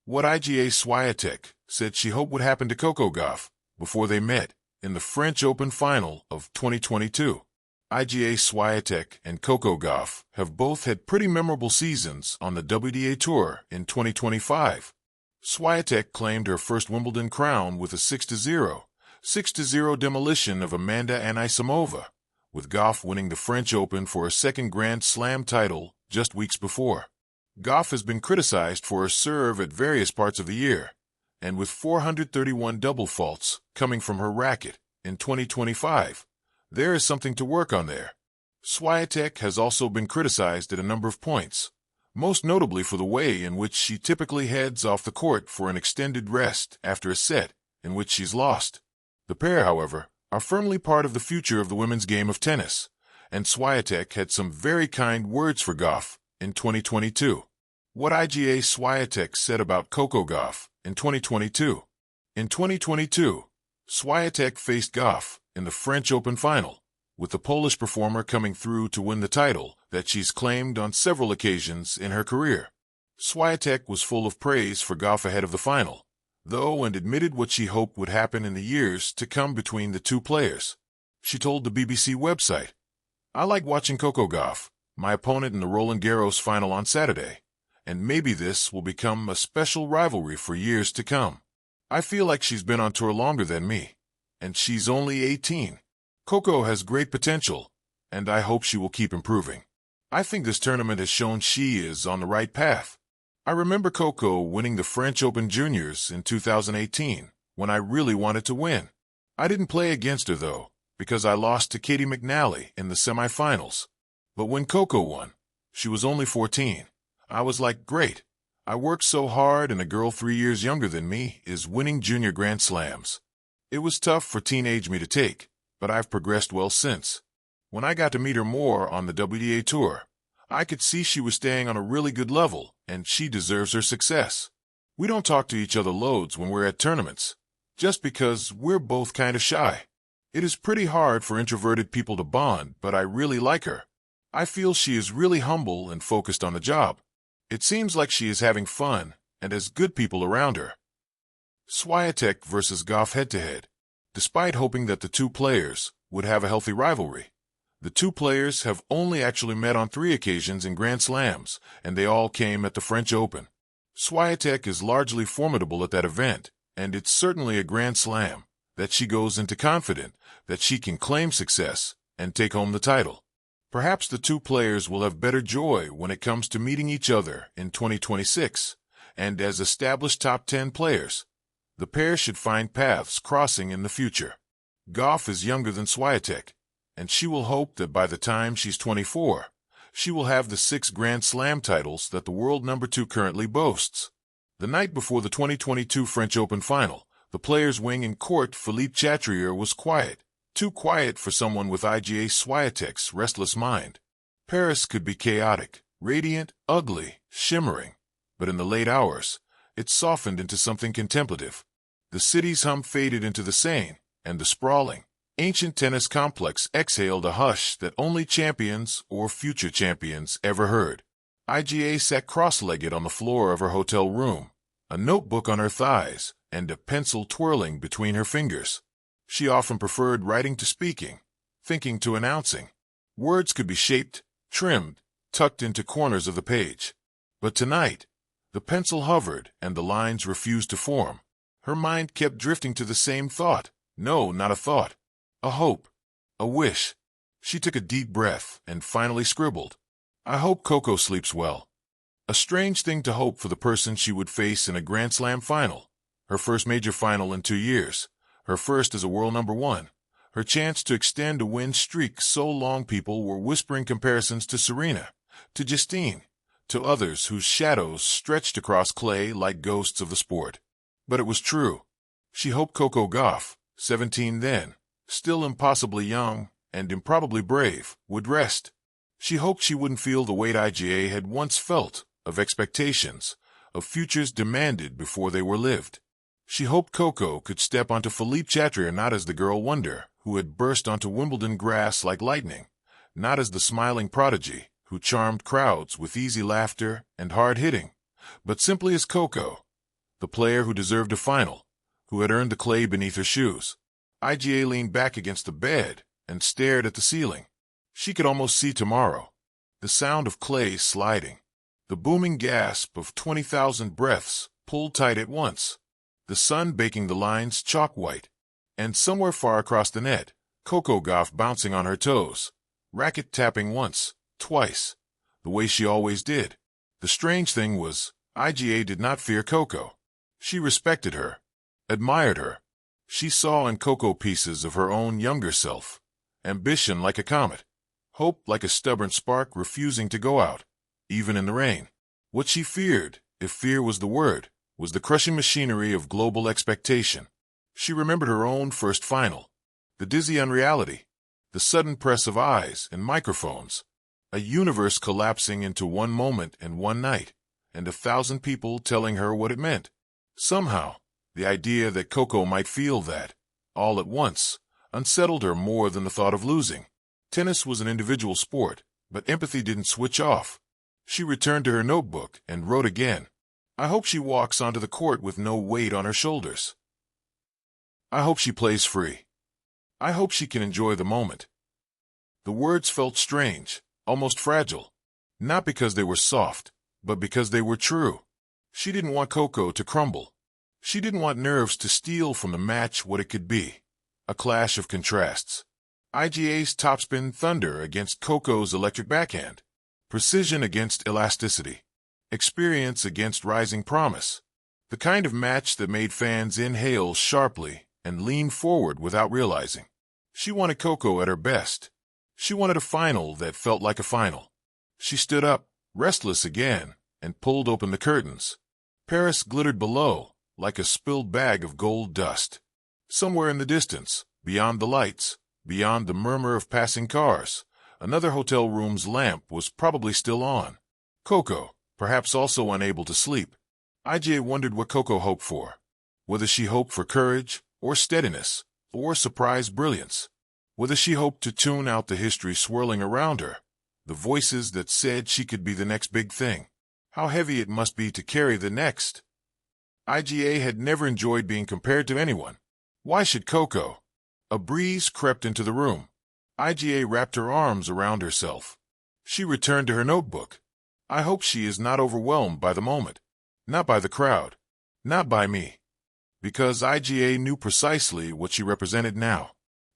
What Iga Swiatek said she hoped would happen to Coco Gauff before they met in the French Open final of 2022. Iga Swiatek and Coco Gauff have both had pretty memorable seasons on the WTA Tour in 2025. Swiatek claimed her first Wimbledon crown with a 6-0 demolition of Amanda Anisimova, with Gauff winning the French Open for her second Grand Slam title just weeks before. Gauff has been criticized for her serve at various parts of the year, and with 431 double faults coming from her racket in 2025, there is something to work on there. Swiatek has also been criticized at a number of points, most notably for the way in which she typically heads off the court for an extended rest after a set in which she's lost. The pair, however, are firmly part of the future of the women's game of tennis, and Swiatek had some very kind words for Gauff in 2022. What Iga Swiatek said about Coco Gauff in 2022. In 2022, Swiatek faced Gauff in the French Open final, with the Polish performer coming through to win the title that she's claimed on several occasions in her career. Swiatek was full of praise for Gauff ahead of the final, though, and admitted what she hoped would happen in the years to come between the two players. She told the BBC website, "I like watching Coco Gauff, my opponent in the Roland Garros final on Saturday, and maybe this will become a special rivalry for years to come. I feel like she's been on tour longer than me, and she's only 18. Coco has great potential, and I hope she will keep improving. I think this tournament has shown she is on the right path. I remember Coco winning the French Open Juniors in 2018, when I really wanted to win. I didn't play against her, though, because I lost to Katie McNally in the semifinals. But when Coco won, she was only 14. I was like, great. I worked so hard, and a girl 3 years younger than me is winning junior Grand Slams. It was tough for teenage me to take, but I've progressed well since. When I got to meet her more on the WTA Tour, I could see she was staying on a really good level, and she deserves her success. We don't talk to each other loads when we're at tournaments, just because we're both kind of shy. It is pretty hard for introverted people to bond, but I really like her. I feel she is really humble and focused on the job. It seems like she is having fun and has good people around her." Swiatek versus Gauff head-to-head. Despite hoping that the two players would have a healthy rivalry, the two players have only actually met on 3 occasions in Grand Slams, and they all came at the French Open. Swiatek is largely formidable at that event, and it's certainly a Grand Slam that she goes into confident that she can claim success and take home the title. Perhaps the two players will have better joy when it comes to meeting each other in 2026, and as established top 10 players, the pair should find paths crossing in the future. Gauff is younger than Swiatek, and she will hope that by the time she's 24, she will have the 6 Grand Slam titles that the world number 2 currently boasts. The night before the 2022 French Open final, the players' wing in court Philippe Chatrier was quiet. Too quiet for someone with Iga Swiatek's restless mind. Paris could be chaotic, radiant, ugly, shimmering, but in the late hours, it softened into something contemplative. The city's hum faded into the Seine, and the sprawling, ancient tennis complex exhaled a hush that only champions or future champions ever heard. Iga sat cross-legged on the floor of her hotel room, a notebook on her thighs, and a pencil twirling between her fingers. She often preferred writing to speaking, thinking to announcing. Words could be shaped, trimmed, tucked into corners of the page. But tonight, the pencil hovered and the lines refused to form. Her mind kept drifting to the same thought. No, not a thought. A hope. A wish. She took a deep breath and finally scribbled, "I hope Coco sleeps well." A strange thing to hope for the person she would face in a Grand Slam final, her first major final in 2 years. Her first as a world number 1, her chance to extend a win streak so long people were whispering comparisons to Serena, to Justine, to others whose shadows stretched across clay like ghosts of the sport. But it was true. She hoped Coco Gauff, 17 then, still impossibly young and improbably brave, would rest. She hoped she wouldn't feel the weight Iga had once felt, of expectations, of futures demanded before they were lived. She hoped Coco could step onto Philippe Chatrier not as the girl wonder who had burst onto Wimbledon grass like lightning, not as the smiling prodigy who charmed crowds with easy laughter and hard hitting, but simply as Coco, the player who deserved a final, who had earned the clay beneath her shoes. Iga leaned back against the bed and stared at the ceiling. She could almost see tomorrow. The sound of clay sliding. The booming gasp of 20,000 breaths pulled tight at once. The sun baking the lines chalk white. And somewhere far across the net, Coco Gauff bouncing on her toes. Racket tapping once, twice. The way she always did. The strange thing was, Iga did not fear Coco. She respected her. Admired her. She saw in Coco pieces of her own younger self. Ambition like a comet. Hope like a stubborn spark refusing to go out, even in the rain. What she feared, if fear was the word, was the crushing machinery of global expectation. She remembered her own first final. The dizzy unreality. The sudden press of eyes and microphones. A universe collapsing into one moment and one night, and 1,000 people telling her what it meant. Somehow, the idea that Coco might feel that, all at once, unsettled her more than the thought of losing. Tennis was an individual sport, but empathy didn't switch off. She returned to her notebook and wrote again. I hope she walks onto the court with no weight on her shoulders. I hope she plays free. I hope she can enjoy the moment. The words felt strange, almost fragile. Not because they were soft, but because they were true. She didn't want Coco to crumble. She didn't want nerves to steal from the match what it could be. A clash of contrasts. Iga's topspin thunder against Coco's electric backhand. Precision against elasticity. Experience against rising promise. The kind of match that made fans inhale sharply and lean forward without realizing. She wanted Coco at her best. She wanted a final that felt like a final. She stood up, restless again, and pulled open the curtains. Paris glittered below, like a spilled bag of gold dust. Somewhere in the distance, beyond the lights, beyond the murmur of passing cars, another hotel room's lamp was probably still on. Coco, perhaps also unable to sleep. Iga wondered what Coco hoped for. Whether she hoped for courage, or steadiness, or surprise brilliance. Whether she hoped to tune out the history swirling around her, the voices that said she could be the next big thing. How heavy it must be to carry the next. Iga had never enjoyed being compared to anyone. Why should Coco? A breeze crept into the room. Iga wrapped her arms around herself. She returned to her notebook. I hope she is not overwhelmed by the moment. Not by the crowd. Not by me. Because Iga knew precisely what she represented now.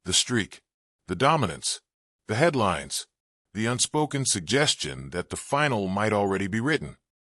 The streak. The dominance. The headlines. The unspoken suggestion that the final might already be written.